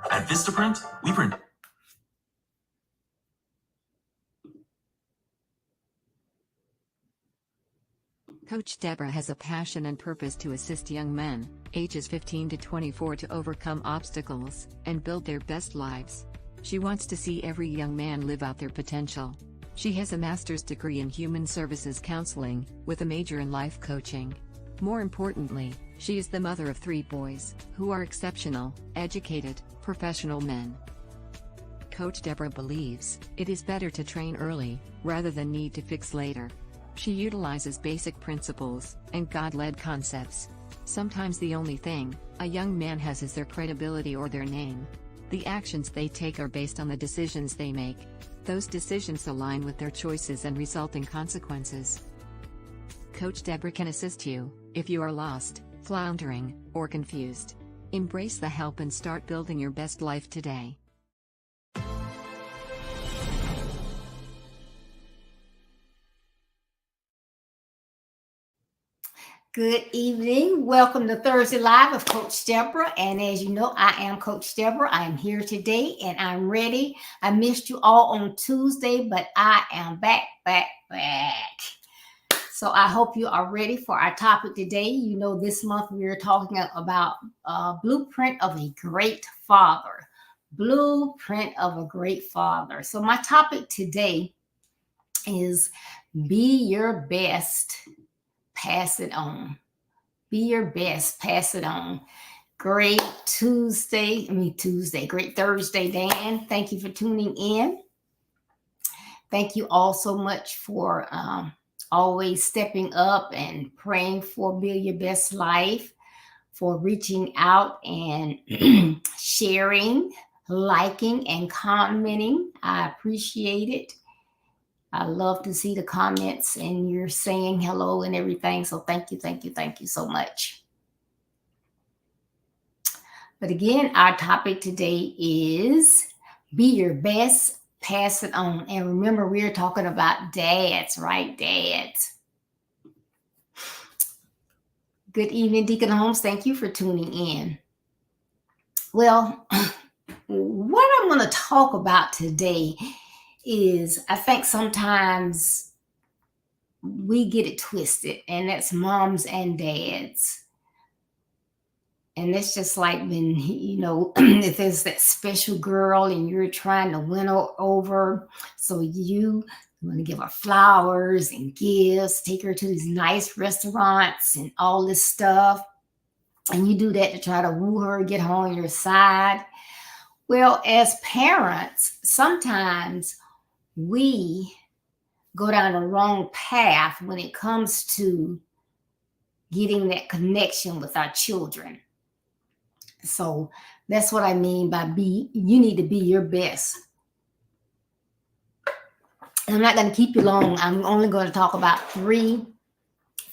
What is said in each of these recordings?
At Vistaprint, we print. Coach Deborah has a passion and purpose to assist young men, ages 15 to 24, to overcome obstacles and build their best lives. She wants to see every young man live out their potential. She has a master's degree in human services counseling, with a major in life coaching. More importantly, she is the mother of 3 boys, who are exceptional, educated, professional men. Coach Deborah believes it is better to train early, rather than need to fix later. She utilizes basic principles and God-led concepts. Sometimes the only thing a young man has is their credibility or their name. The actions they take are based on the decisions they make. Those decisions align with their choices and result in consequences. Coach Deborah can assist you if you are lost, floundering, or confused. Embrace the help and start building your best life today. Good evening. Welcome to Thursday Live with Coach Deborah. And as you know, I am Coach Deborah. I am here today and I'm ready. I missed you all on Tuesday, but I am back. So I hope you are ready for our topic today. You know, this month we are talking about Blueprint of a Great Father. Blueprint of a Great Father. So my topic today is be your best, pass it on. Be your best, pass it on. Great great Thursday, Dan. Thank you for tuning in. Thank you all so much for always stepping up and praying for Build Your Best Life, for reaching out and sharing, liking, and commenting. I appreciate it. I love to see the comments and you're saying hello and everything. So thank you so much. But again, our topic today is be your best, pass it on. And remember, we're talking about dads, right? Dads. Good evening, Deacon Holmes. Thank you for tuning in. Well, what I'm going to talk about today is I think sometimes we get it twisted, and that's moms and dads. And it's just like when, if there's that special girl and you're trying to win her over, so you want to give her flowers and gifts, take her to these nice restaurants and all this stuff. And you do that to try to woo her, get her on your side. Well, as parents, sometimes we go down the wrong path when it comes to getting that connection with our children. So that's what I mean by you need to be your best. And I'm not going to keep you long. I'm only going to talk about 3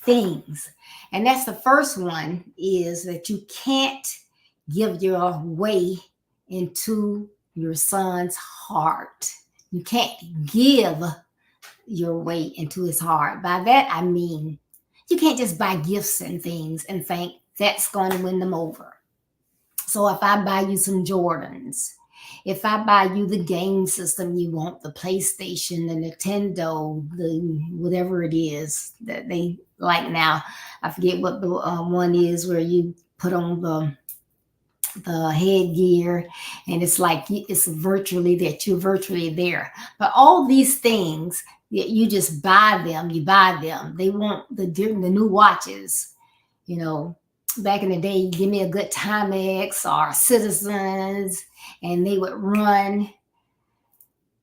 things. And that's the first one is that you can't give your way into your son's heart. You can't give your way into his heart. By that, I mean, you can't just buy gifts and things and think that's going to win them over. So if I buy you some Jordans, if I buy you the game system you want, the PlayStation, the Nintendo, the whatever it is that they like now, I forget what the one is where you put on the headgear and it's like it's virtually that you're virtually there. But all these things, you just buy them. They want the new watches, Back in the day, give me a good Timex or Citizens, and they would run,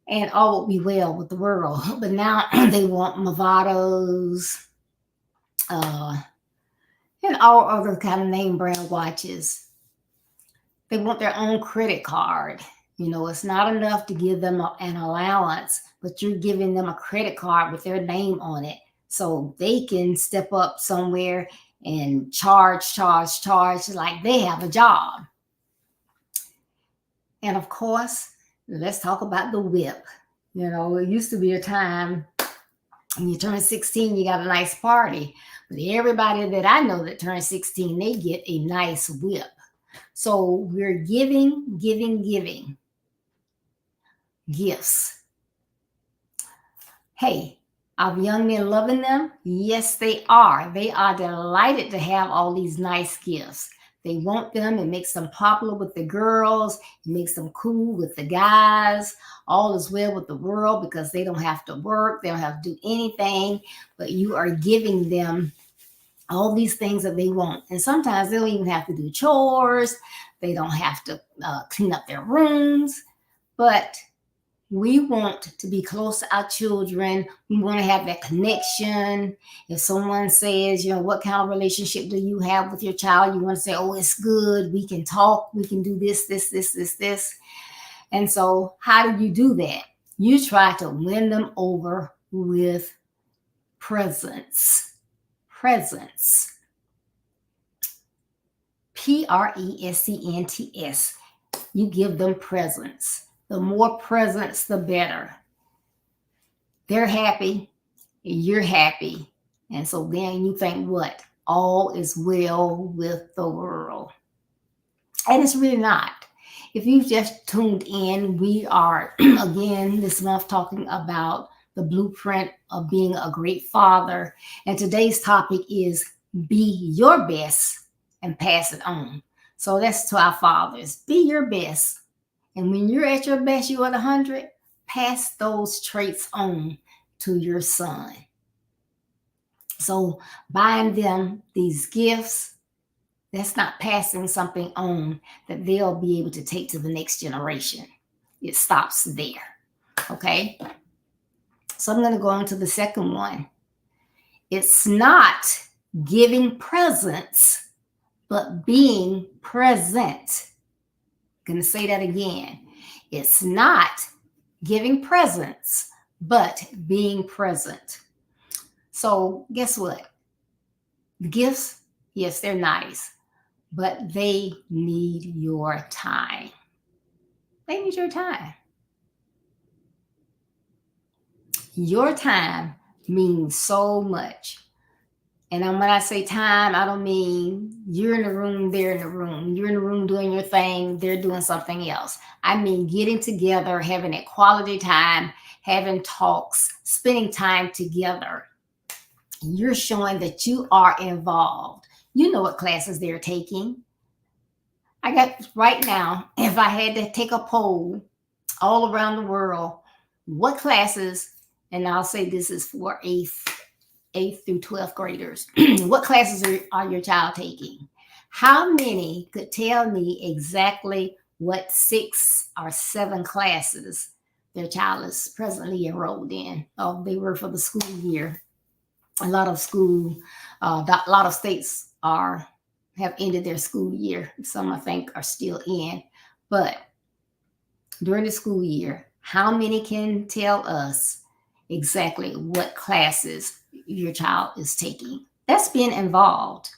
and all would be well with the world. But now they want Movados, and all other kind of name brand watches. They want their own credit card. It's not enough to give them an allowance, but you're giving them a credit card with their name on it so they can step up somewhere and charge like they have a job. And of course, let's talk about the whip. It used to be a time when you turn 16, you got a nice party. But everybody that I know that turns 16, they get a nice whip. So we're giving gifts. Hey, are young men loving them? Yes, they are. They are delighted to have all these nice gifts. They want them. It makes them popular with the girls. It makes them cool with the guys. All is well with the world because they don't have to work. They don't have to do anything. But you are giving them all these things that they want. And sometimes they don't even have to do chores. They don't have to clean up their rooms. But we want to be close to our children. We want to have that connection. If someone says, what kind of relationship do you have with your child? You want to say, oh, it's good. We can talk. We can do this. And so how do you do that? You try to win them over with presents. Presents. Presents. You give them presents. The more presents, the better. They're happy, you're happy. And so then you think what? all is well with the world. And it's really not. If you've just tuned in, we are again this month talking about the blueprint of being a great father. And today's topic is be your best and pass it on. So that's to our fathers. Be your best. And when you're at your best, you're at 100, pass those traits on to your son. So buying them these gifts, that's not passing something on that they'll be able to take to the next generation. It stops there. Okay. So I'm going to go on to the second one. It's not giving presents, but being present. I'm going to say that again. It's not giving presents, but being present. So guess what? The gifts, yes, they're nice, but they need your time. They need your time. Your time means so much. And when I say time, I don't mean you're in the room, they're in the room. You're in the room doing your thing, they're doing something else. I mean getting together, having a quality time, having talks, spending time together. You're showing that you are involved. You know what classes they're taking. I got right now, if I had to take a poll all around the world, what classes, and I'll say this is for 8th through 12th graders, what classes are your child taking? How many could tell me exactly what 6 or 7 classes their child is presently enrolled in? Oh, they were for the school year. A lot of states have ended their school year. Some, I think, are still in. But during the school year, how many can tell us exactly what classes your child is taking? That's being involved.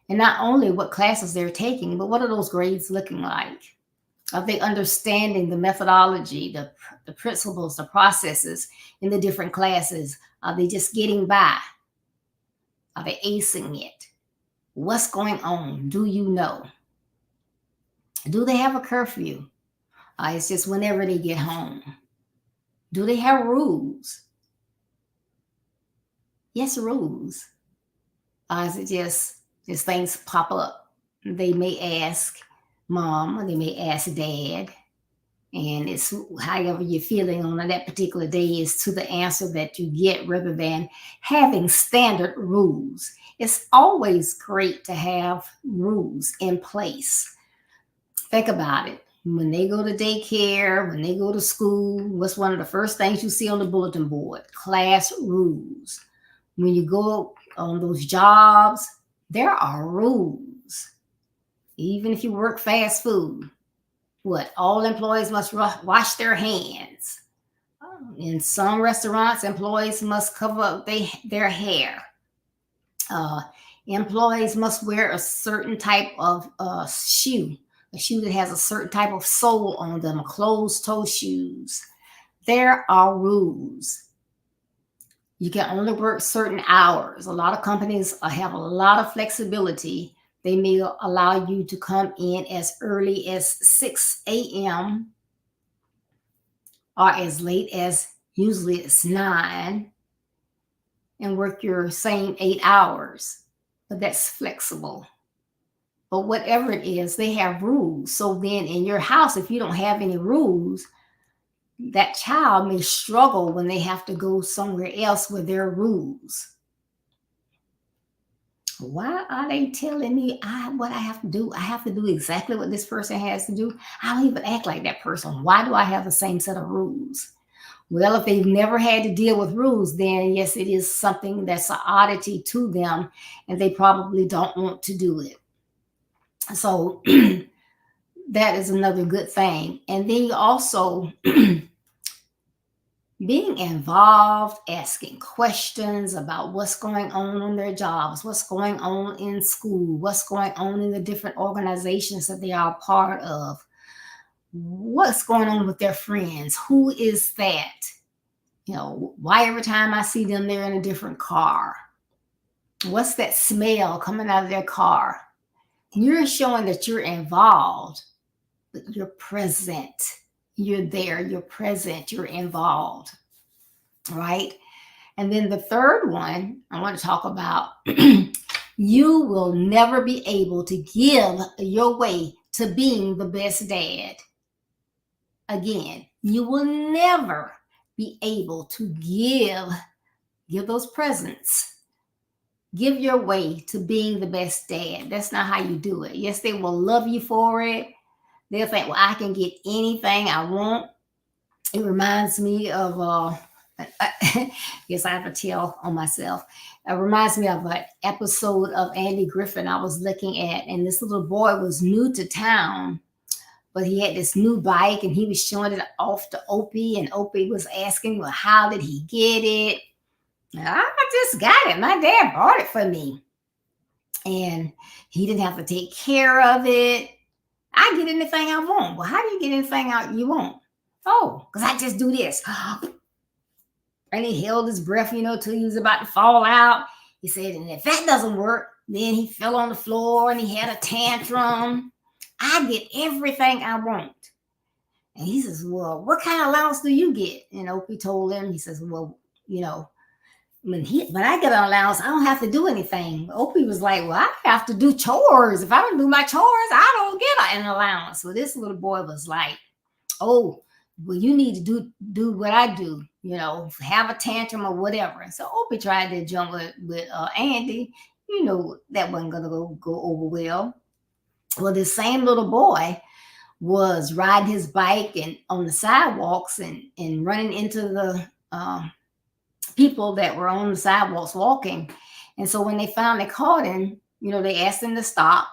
And not only what classes they're taking, but what are those grades looking like? Are they understanding the methodology, the principles, the processes in the different classes? Are they just getting by? Are they acing it? What's going on? Do you know? Do they have a curfew? It's just whenever they get home. Do they have rules? Yes, rules. Is it just things pop up? They may ask mom, or they may ask dad, and it's however you're feeling on that particular day is to the answer that you get, rather than having standard rules. It's always great to have rules in place. Think about it. When they go to daycare, when they go to school, what's one of the first things you see on the bulletin board? Class rules. When you go on those jobs, there are rules. Even if you work fast food, what? All employees must wash their hands. In some restaurants, employees must cover up their hair. Employees must wear a certain type of shoe, a shoe that has a certain type of sole on them, closed-toe shoes. There are rules. You can only work certain hours. A lot of companies have a lot of flexibility. They may allow you to come in as early as 6 a.m. or as late as usually it's 9 and work your same 8 hours. But that's flexible. But whatever it is, they have rules. So then in your house, if you don't have any rules, that child may struggle when they have to go somewhere else with their rules. Why are they telling me what I have to do? I have to do exactly what this person has to do. I don't even act like that person. Why do I have the same set of rules? Well, if they've never had to deal with rules, then yes, it is something that's an oddity to them, and they probably don't want to do it. So that is another good thing. And then you also being involved, asking questions about what's going on their jobs, what's going on in school, what's going on in the different organizations that they are a part of, what's going on with their friends, who is that? You know, why every time I see them, they're in a different car? What's that smell coming out of their car? You're showing that you're involved, but you're present. You're there, you're present, you're involved, right? And then the third one I want to talk about you will never be able to give your way to being the best dad. Again, you will never be able to give those presents. Give your way to being the best dad. That's not how you do it. Yes, they will love you for it. They'll think, well, I can get anything I want. It reminds me of yes, I have to tell on myself. It reminds me of an episode of Andy Griffin I was looking at, and this little boy was new to town, but he had this new bike, and he was showing it off to Opie, and Opie was asking, well, how did he get it? I just got it. My dad bought it for me, and he didn't have to take care of it. I get anything I want. Well, how do you get anything out you want? Oh, because I just do this. And he held his breath, till he was about to fall out. He said, and if that doesn't work, then he fell on the floor and he had a tantrum. I get everything I want. And he says, well, what kind of allowance do you get? And Opie told him, he says, well, when I get an allowance, I don't have to do anything. Opie was like, well, I have to do chores. If I don't do my chores, I don't get an allowance. So this little boy was like, oh, well, you need to do what I do, have a tantrum or whatever. And so Opie tried to jump with Andy. That wasn't going to go over well. Well, this same little boy was riding his bike and on the sidewalks and running into the people that were on the sidewalks walking. And so when they finally caught him, they asked him to stop.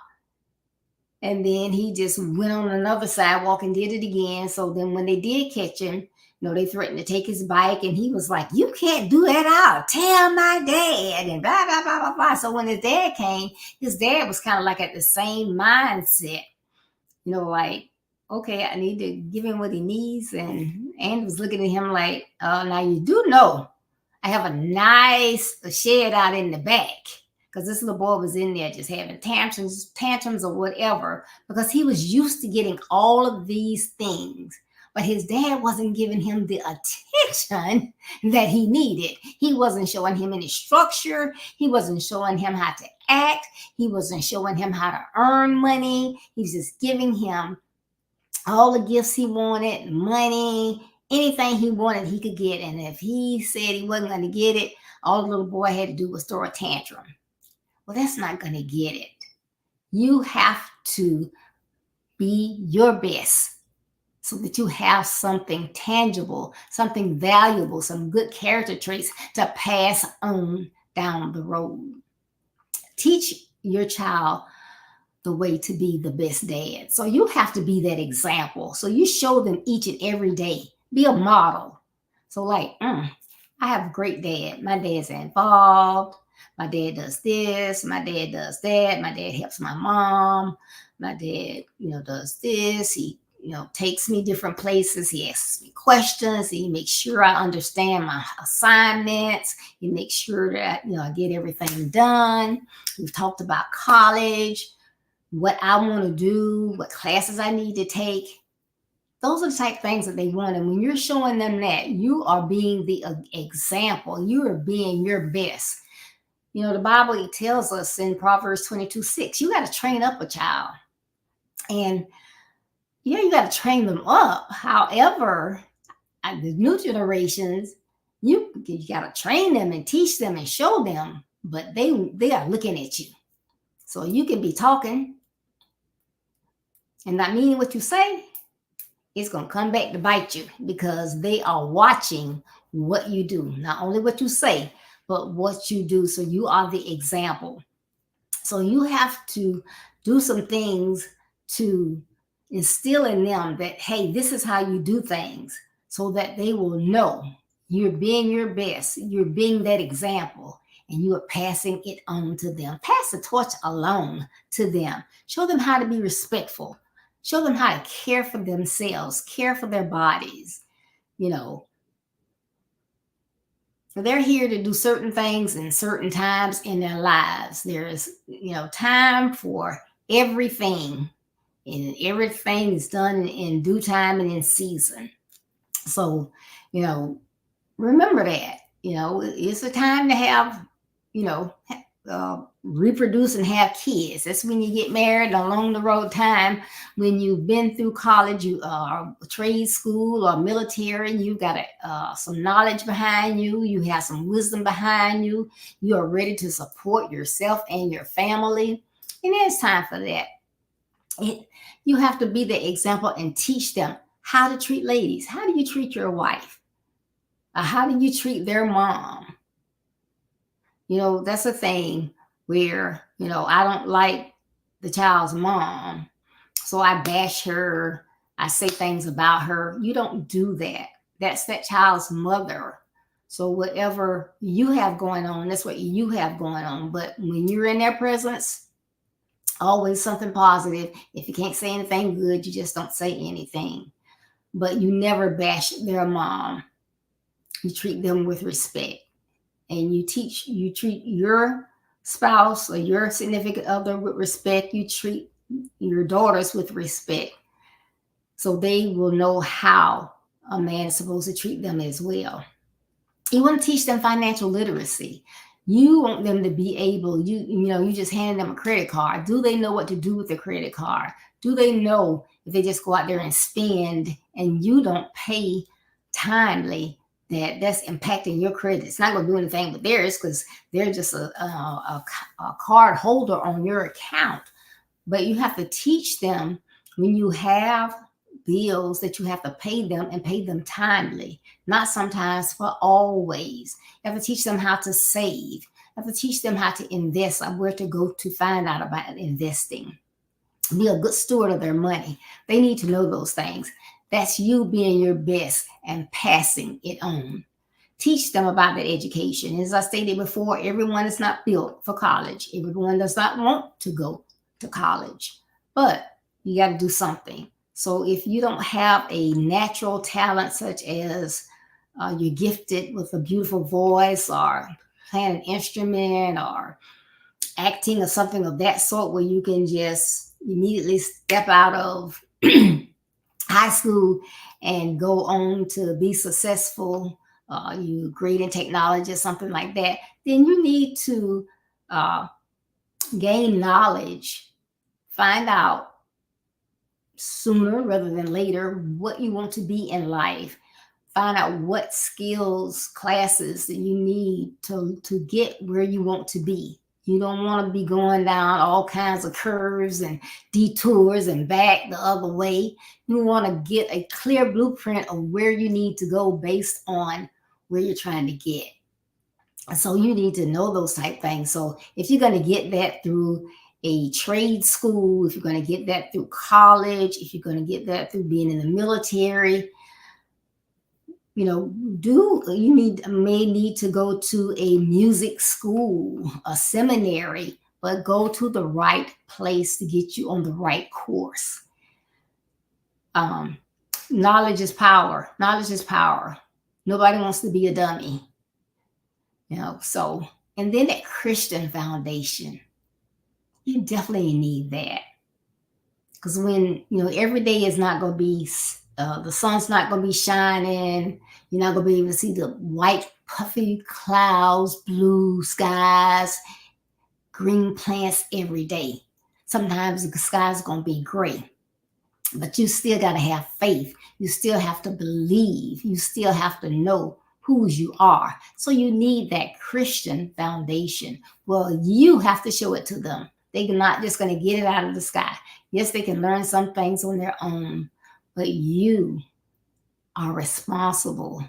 And then he just went on another sidewalk and did it again. So then when they did catch him, they threatened to take his bike. And he was like, you can't do that. I'll tell my dad and blah, blah, blah, blah, blah. So when his dad came, his dad was kind of like at the same mindset, like, okay, I need to give him what he needs. And Andy was looking at him like, now you do know I have a nice shed out in the back. Because this little boy was in there just having tantrums or whatever, because he was used to getting all of these things. But his dad wasn't giving him the attention that he needed. He wasn't showing him any structure. He wasn't showing him how to act. He wasn't showing him how to earn money. He was just giving him all the gifts he wanted, money, anything he wanted, he could get. And if he said he wasn't going to get it, all the little boy had to do was throw a tantrum. Well, that's not going to get it. You have to be your best so that you have something tangible, something valuable, some good character traits to pass on down the road. Teach your child the way to be the best dad. So you have to be that example. So you show them each and every day. Be a model. So like, I have a great dad. My dad's involved. My dad does this. My dad does that. My dad helps my mom. My dad, does this. He, takes me different places. He asks me questions. He makes sure I understand my assignments. He makes sure that, I get everything done. We've talked about college, what I want to do, what classes I need to take. Those are the type of things that they want. And when you're showing them that, you are being the example. You are being your best. The Bible tells us in Proverbs 22:6, you got to train up a child. And you got to train them up. However, the new generations, you got to train them and teach them and show them, but they are looking at you. So you can be talking and not meaning what you say. It's going to come back to bite you because they are watching what you do. Not only what you say, but what you do. So you are the example. So you have to do some things to instill in them that, hey, this is how you do things, so that they will know you're being your best. You're being that example, and you are passing it on to them. Pass the torch along to them. Show them how to be respectful. Show them how to care for themselves, care for their bodies, They're here to do certain things in certain times in their lives. There's, time for everything, and everything is done in due time and in season. So, you know, remember that, it's a time to have, you know, reproduce and have kids. That's when you get married, along the road time, when you've been through college, you trade school or military, you got some knowledge behind you, you have some wisdom behind you, you are ready to support yourself and your family, and it's time for that. You have to be the example and teach them how to treat ladies. How do you treat your wife? How do you treat their mom? That's a thing where, I don't like the child's mom, so I bash her. I say things about her. You don't do that. That's that child's mother. So whatever you have going on, that's what you have going on. But when you're in their presence, always something positive. If you can't say anything good, you just don't say anything. But you never bash their mom. You treat them with respect. And you treat your spouse or your significant other with respect. You treat your daughters with respect. So they will know how a man is supposed to treat them as well. You want to teach them financial literacy. You want them to be able, you just hand them a credit card. Do they know what to do with the credit card? Do they know if they just go out there and spend and you don't pay timely, that's impacting your credit? It's not going to do anything with theirs because they're just a card holder on your account. But you have to teach them when you have bills that you have to pay them and pay them timely, not sometimes, but always. You have to teach them how to save. You have to teach them how to invest, or where to go to find out about investing. Be a good steward of their money. They need to know those things. That's you being your best and passing it on. Teach them about that education. As I stated before, everyone is not built for college. Everyone does not want to go to college, but you got to do something. So if you don't have a natural talent, such as you're gifted with a beautiful voice or playing an instrument or acting or something of that sort, where you can just immediately step out of high school and go on to be successful, you great in technology or something like that, then you need to gain knowledge, find out sooner rather than later what you want to be in life. Find out what skills, classes that you need to get where you want to be. You don't want to be going down all kinds of curves and detours and back the other way. You want to get a clear blueprint of where you need to go based on where you're trying to get. So you need to know those type things. So if you're going to get that through a trade school, if you're going to get that through college, if you're going to get that through being in the military, may need to go to a music school, a seminary, but go to the right place to get you on the right course. Knowledge is power. Knowledge is power. Nobody wants to be a dummy. And then that Christian foundation, you definitely need that. Because when, every day is not going to be, the sun's not going to be shining. You're not going to be able to see the white, puffy clouds, blue skies, green plants every day. Sometimes the sky's going to be gray. But you still got to have faith. You still have to believe. You still have to know who you are. So you need that Christian foundation. Well, you have to show it to them. They're not just going to get it out of the sky. Yes, they can learn some things on their own, but you are responsible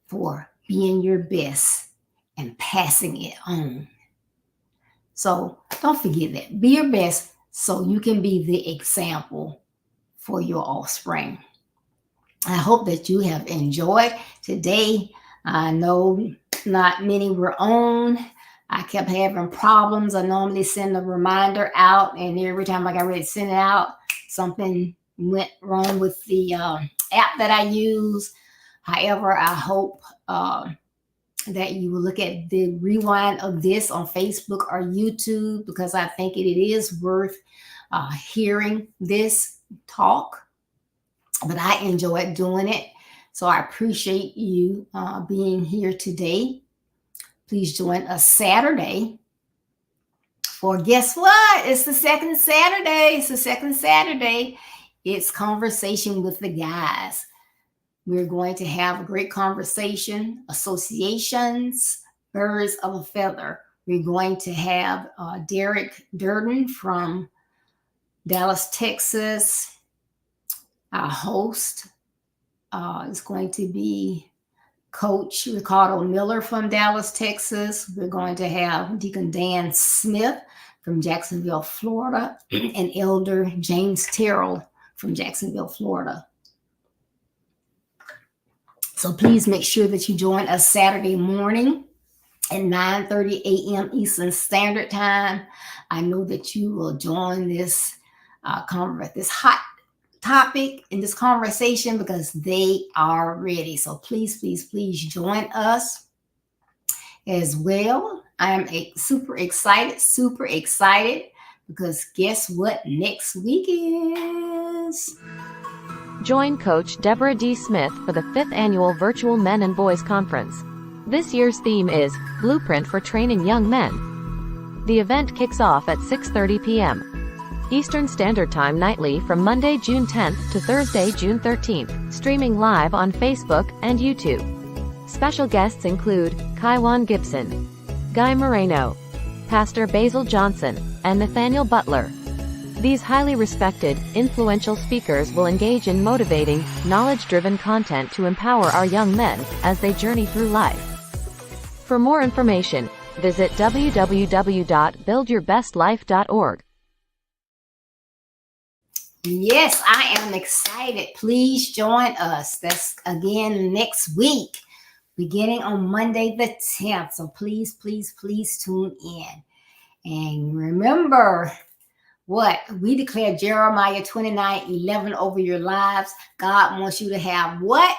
for being your best and passing it on. So don't forget that. Be your best so you can be the example for your offspring. I hope that you have enjoyed today. I know not many were on. I kept having problems. I normally send a reminder out, and every time I got ready to send it out, something went wrong with the app that I use. However, I hope that you will look at the rewind of this on Facebook or YouTube, because I think it is worth hearing this talk. But I enjoyed doing it. So I appreciate you being here today. Please join us Saturday for, guess what? It's the second Saturday. It's the second Saturday. It's Conversation with the Guys. We're going to have a great conversation. Associations, birds of a feather. We're going to have Derek Durden from Dallas, Texas. Our host is going to be Coach Ricardo Miller from Dallas, Texas. We're going to have Deacon Dan Smith from Jacksonville, Florida, and Elder James Terrell from Jacksonville, Florida. So please make sure that you join us Saturday morning at 9:30 a.m. Eastern Standard Time. I know that you will join this this hot topic in this conversation, because they are ready. So please, please, please join us as well. I am super excited, because guess what next week is? Join Coach Deborah D. Smith for the 5th Annual Virtual Men and Boys Conference. This year's theme is Blueprint for Training Young Men. The event kicks off at 6:30 p.m. Eastern Standard Time nightly from Monday, June 10th to Thursday, June 13th, streaming live on Facebook and YouTube. Special guests include Kaiwan Gibson, Guy Moreno, Pastor Basil Johnson, and Nathaniel Butler. These highly respected, influential speakers will engage in motivating, knowledge-driven content to empower our young men as they journey through life. For more information, visit www.buildyourbestlife.org. Yes, I am excited. Please join us. That's again next week, beginning on Monday the 10th. So please, please, please tune in. And remember what we declare, Jeremiah 29:11 over your lives. God wants you to have what?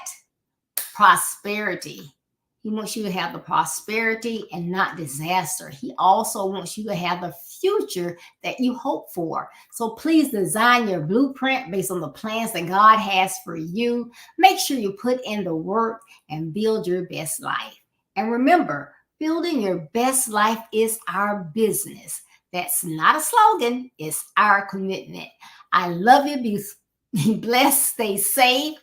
Prosperity. He wants you to have the prosperity and not disaster. He also wants you to have the future that you hope for. So please design your blueprint based on the plans that God has for you. Make sure you put in the work and build your best life. And remember, building your best life is our business. That's not a slogan. It's our commitment. I love you. Be blessed. Stay safe.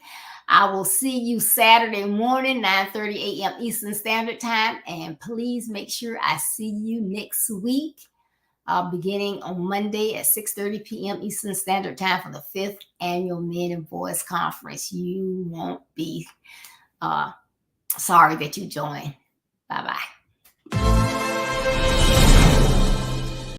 I will see you Saturday morning, 9:30 a.m. Eastern Standard Time. And please make sure I see you next week, beginning on Monday at 6:30 p.m. Eastern Standard Time for the 5th Annual Men and Boys Conference. You won't be sorry that you joined. Bye-bye.